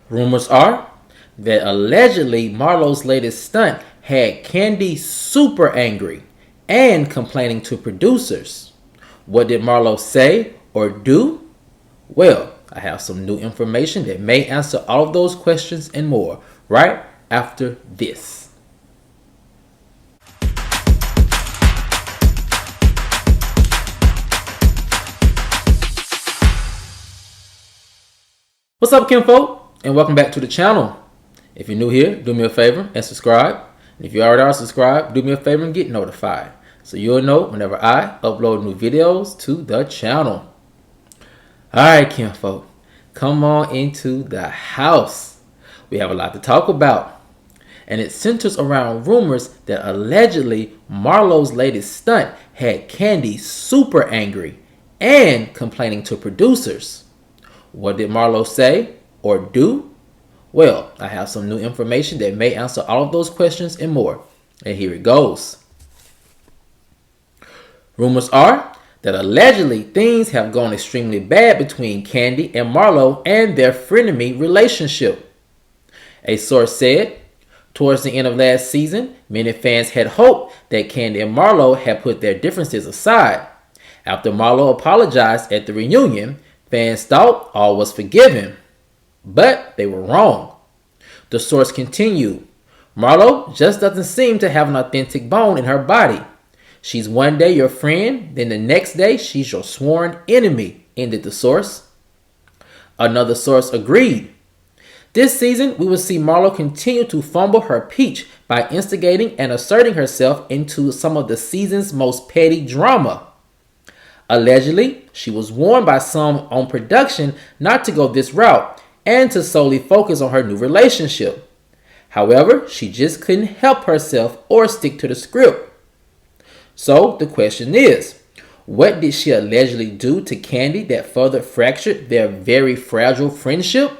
Rumors are that allegedly Marlo's latest stunt had Kandi super angry and complaining to producers. What did Marlo say or do? Well, I have some new information that may answer all of those questions and more right after this. What's up, kinfolk, and welcome back to the channel. If you're new here, do me a favor and subscribe. And if you already are subscribed, do me a favor and get notified so you'll know whenever I upload new videos to the channel. Alright, kinfolk, come on into the house. We have a lot to talk about, and it centers around rumors that allegedly Marlo's latest stunt had Kandi super angry and complaining to producers. What did Marlo say or do? Well, I have some new information that may answer all of those questions and more. And here it goes. Rumors are that allegedly things have gone extremely bad between Kandi and Marlo and their frenemy relationship. A source said, towards the end of last season, many fans had hoped that Kandi and Marlo had put their differences aside. After Marlo apologized at the reunion, fans thought all was forgiven, but they were wrong. The source continued, Marlo just doesn't seem to have an authentic bone in her body. She's one day your friend, then the next day she's your sworn enemy, ended the source. Another source agreed. This season, we will see Marlo continue to fumble her peach by instigating and asserting herself into some of the season's most petty drama. Allegedly, she was warned by some on production not to go this route and to solely focus on her new relationship. However, she just couldn't help herself or stick to the script. So the question is, what did she allegedly do to Kandi that further fractured their very fragile friendship?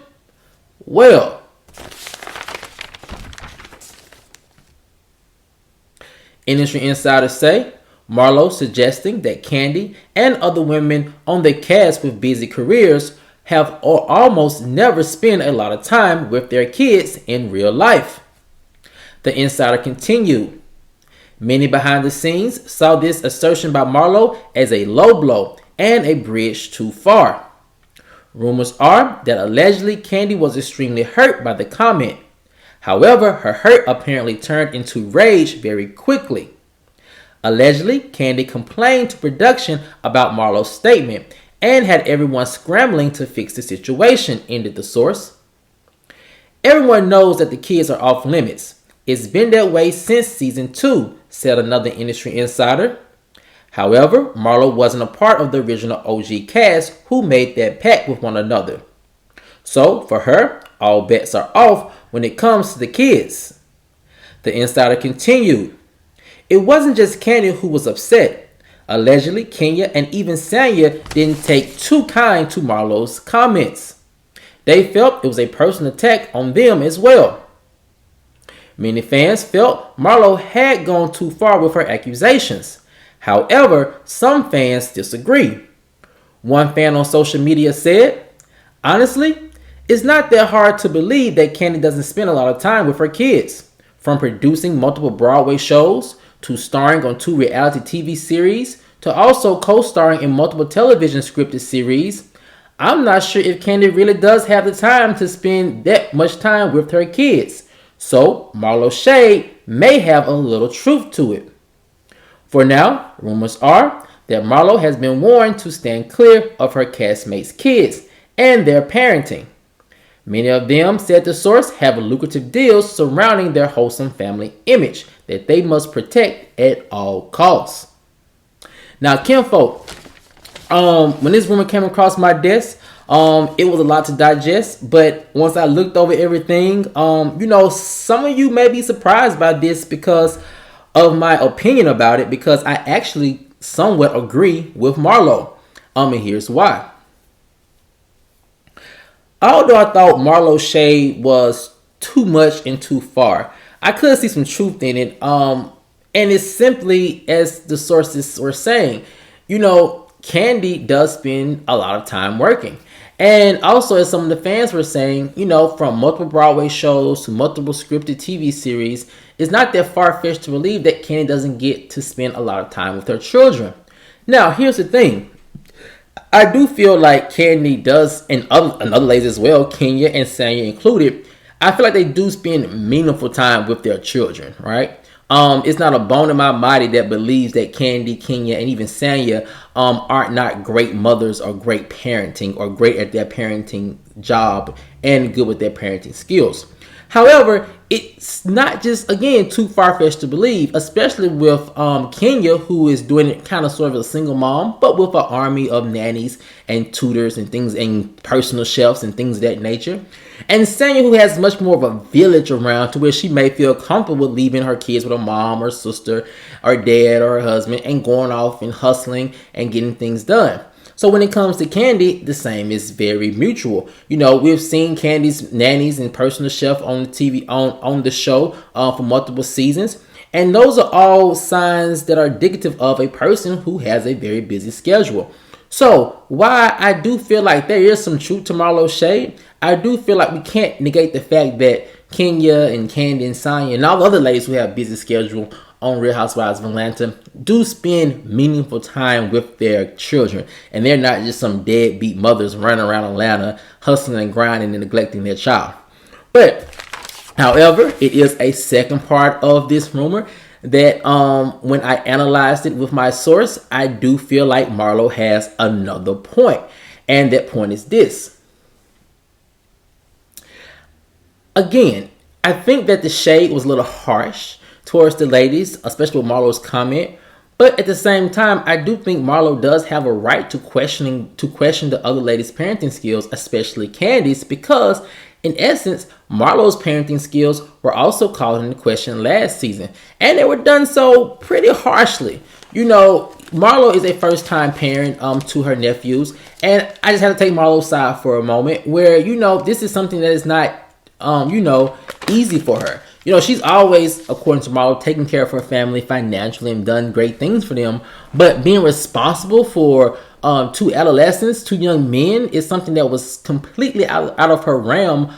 Well, industry insiders say Marlo suggesting that Kandi and other women on the cast with busy careers have or almost never spend a lot of time with their kids in real life. The insider continued, many behind the scenes saw this assertion by Marlo as a low blow and a bridge too far. Rumors are that allegedly Kandi was extremely hurt by the comment. However, her hurt apparently turned into rage very quickly. Allegedly, Kandi complained to production about Marlo's statement and had everyone scrambling to fix the situation, ended the source. Everyone knows that the kids are off limits. It's been that way since season 2, said another industry insider. However, Marlo wasn't a part of the original OG cast who made that pact with one another. So, for her, all bets are off when it comes to the kids. The insider continued, it wasn't just Kandi who was upset. Allegedly, Kenya and even Sanya didn't take too kind to Marlo's comments. They felt it was a personal attack on them as well. Many fans felt Marlo had gone too far with her accusations. However, some fans disagree. One fan on social media said, honestly, it's not that hard to believe that Kandi doesn't spend a lot of time with her kids. From producing multiple Broadway shows, to starring on 2 reality TV series, to also co-starring in multiple television scripted series, I'm not sure if Kandi really does have the time to spend that much time with her kids. So, Marlo's shade may have a little truth to it. For now, rumors are that Marlo has been warned to stand clear of her castmates' kids and their parenting. Many of them, said the source, have lucrative deals surrounding their wholesome family image that they must protect at all costs. Now, kinfolk, when this rumor came across my desk, it was a lot to digest, but once I looked over everything, some of you may be surprised by this because of my opinion about it, because I actually somewhat agree with Marlo. And here's why. Although I thought Marlo's shade was too much and too far, I could see some truth in it. And it's simply as the sources were saying, Kandi does spend a lot of time working. And also, as some of the fans were saying, from multiple Broadway shows to multiple scripted TV series, it's not that far-fetched to believe that Kandi doesn't get to spend a lot of time with her children. Now, here's the thing. I do feel like Kandi does, and other ladies as well, Kenya and Sanya included, I feel like they do spend meaningful time with their children, right? It's not a bone in my body that believes that Kandi, Kenya, and even Sanya aren't not great mothers or great parenting or great at their parenting job and good with their parenting skills. However, it's not just, again, too far-fetched to believe, especially with Kenya, who is doing it kind of sort of a single mom, but with an army of nannies and tutors and things and personal chefs and things of that nature. And Sanya, who has much more of a village around to where she may feel comfortable leaving her kids with a mom or sister or dad or her husband and going off and hustling and getting things done. So when it comes to Kandi, the same is very mutual. We've seen Kandi's nannies and personal chef on the TV, on the show for multiple seasons. And those are all signs that are indicative of a person who has a very busy schedule. So while I do feel like there is some truth to Marlo's shade, I do feel like we can't negate the fact that Kenya and Kandi and Sanya and all the other ladies who have busy schedule on Real Housewives of Atlanta do spend meaningful time with their children. And they're not just some deadbeat mothers running around Atlanta hustling and grinding and neglecting their child. But, however, it is a second part of this rumor that when I analyzed it with my source, I do feel like Marlo has another point. And that point is this. Again, I think that the shade was a little harsh towards the ladies, especially with Marlo's comment. But at the same time, I do think Marlo does have a right to question the other ladies' parenting skills, especially Kandi's, because in essence, Marlo's parenting skills were also called into question last season, and they were done so pretty harshly. Marlo is a first-time parent to her nephews, and I just have to take Marlo's side for a moment, where this is something that is not easy for her. She's always, according to Marlo, taking care of her family financially and done great things for them. But being responsible for two adolescents, two young men, is something that was completely out of her realm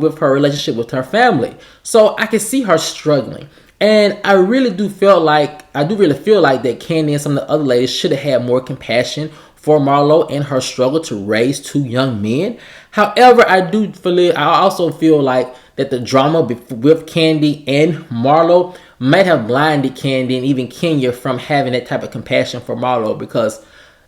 with her relationship with her family. So I can see her struggling. And I really do feel like that Kandi and some of the other ladies should have had more compassion for Marlo and her struggle to raise two young men. However, I also feel like that the drama with Kandi and Marlo might have blinded Kandi and even Kenya from having that type of compassion for Marlo, because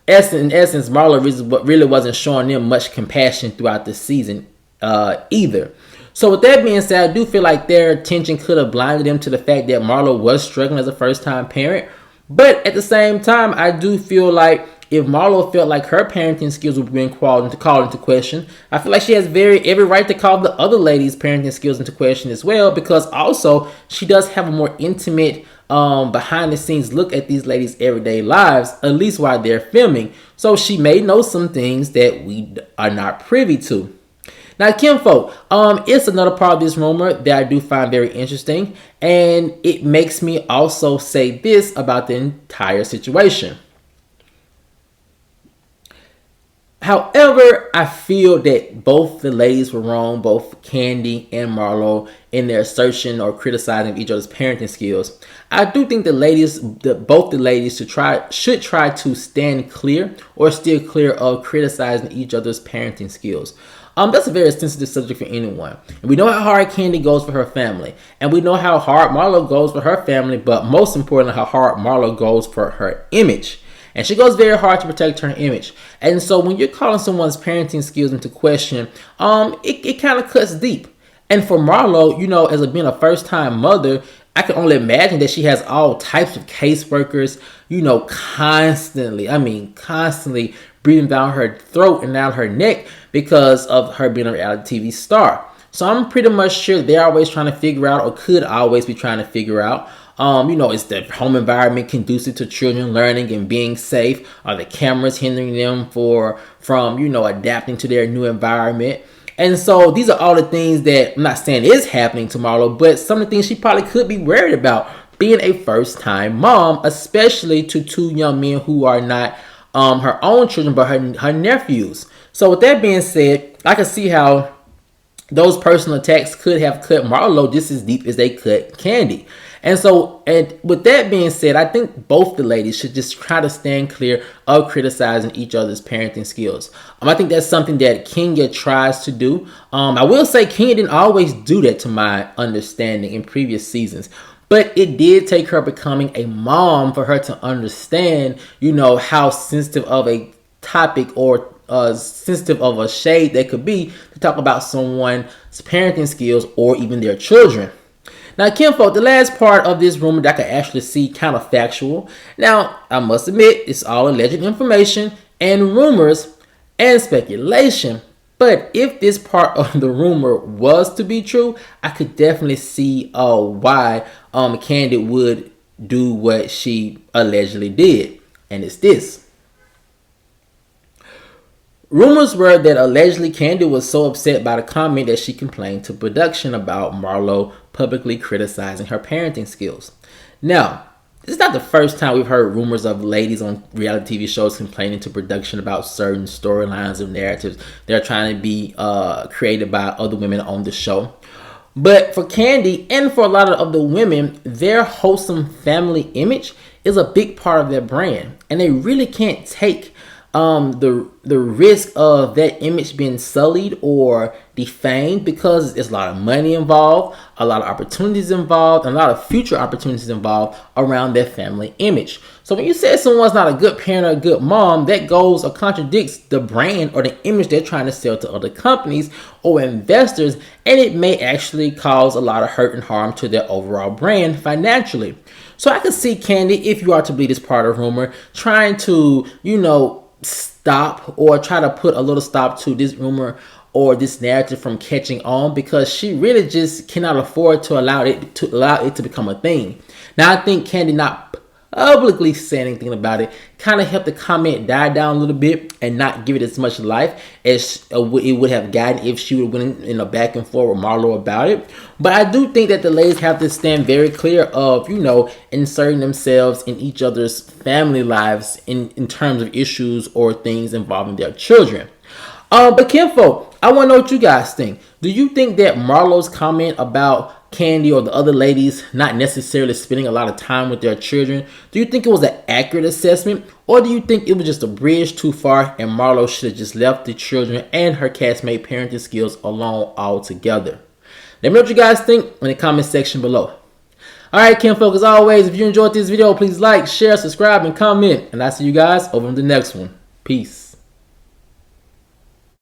in essence, Marlo really wasn't showing them much compassion throughout the season either. So with that being said, I do feel like their attention could have blinded them to the fact that Marlo was struggling as a first-time parent. But at the same time, I do feel like if Marlo felt like her parenting skills were being called into question, I feel like she has every right to call the other ladies' parenting skills into question as well, because also she does have a more intimate behind-the-scenes look at these ladies' everyday lives, at least while they're filming. So she may know some things that we are not privy to. Now, Kimfolk, it's another part of this rumor that I do find very interesting, and it makes me also say this about the entire situation. However, I feel that both the ladies were wrong, both Kandi and Marlo, in their assertion or criticizing each other's parenting skills. I do think both the ladies should try to stand clear or steer clear of criticizing each other's parenting skills. That's a very sensitive subject for anyone. And we know how hard Kandi goes for her family, and we know how hard Marlo goes for her family, but most importantly, how hard Marlo goes for her image. And she goes very hard to protect her image. And so when you're calling someone's parenting skills into question, it kind of cuts deep. And for Marlo, as being a first-time mother, I can only imagine that she has all types of caseworkers, constantly breathing down her throat and down her neck because of her being a reality TV star. So I'm pretty much sure they're always trying to figure out, or could always be trying to figure out, is the home environment conducive to children learning and being safe? Are the cameras hindering them from adapting to their new environment? And so these are all the things that I'm not saying is happening to Marlo, but some of the things she probably could be worried about being a first-time mom, especially to two young men who are not her own children, but her nephews. So with that being said, I can see how those personal attacks could have cut Marlo just as deep as they cut Kandi. And with that being said, I think both the ladies should just try to stand clear of criticizing each other's parenting skills. I think that's something that Kenya tries to do. I will say Kenya didn't always do that, to my understanding, in previous seasons. But it did take her becoming a mom for her to understand, how sensitive of a topic or sensitive of a shade that could be to talk about someone's parenting skills or even their children. Now, kinfolk, the last part of this rumor that I could actually see kind of factual. Now, I must admit, it's all alleged information and rumors and speculation. But if this part of the rumor was to be true, I could definitely see why Kandi would do what she allegedly did. And it's this. Rumors were that allegedly Kandi was so upset by the comment that she complained to production about Marlo publicly criticizing her parenting skills. Now, this is not the first time we've heard rumors of ladies on reality TV shows complaining to production about certain storylines or narratives that are trying to be created by other women on the show. But for Kandi and for a lot of the women, their wholesome family image is a big part of their brand, and they really can't take the risk of that image being sullied or defamed, because there's a lot of money involved, a lot of opportunities involved, and a lot of future opportunities involved around their family image. So when you say someone's not a good parent or a good mom, that goes or contradicts the brand or the image they're trying to sell to other companies or investors, and it may actually cause a lot of hurt and harm to their overall brand financially. So I can see Kandi, if you are to believe this part of rumor, trying to, stop or try to put a little stop to this rumor or this narrative from catching on, because she really just cannot afford to allow it to become a thing. Now, I think Kandi not publicly saying anything about it kind of helped the comment die down a little bit and not give it as much life as it would have gotten if she would have went in a back and forth with Marlo about it. But I do think that the ladies have to stand very clear of, inserting themselves in each other's family lives in terms of issues or things involving their children. But kinfolk, I want to know what you guys think. Do you think that Marlo's comment about Kandi or the other ladies not necessarily spending a lot of time with their children, do you think it was an accurate assessment, or do you think it was just a bridge too far and Marlo should have just left the children and her castmate parenting skills alone altogether? Let me know what you guys think in the comment section below. Alright, kinfolk, as always, if you enjoyed this video, please like, share, subscribe, and comment. And I'll see you guys over in the next one. Peace.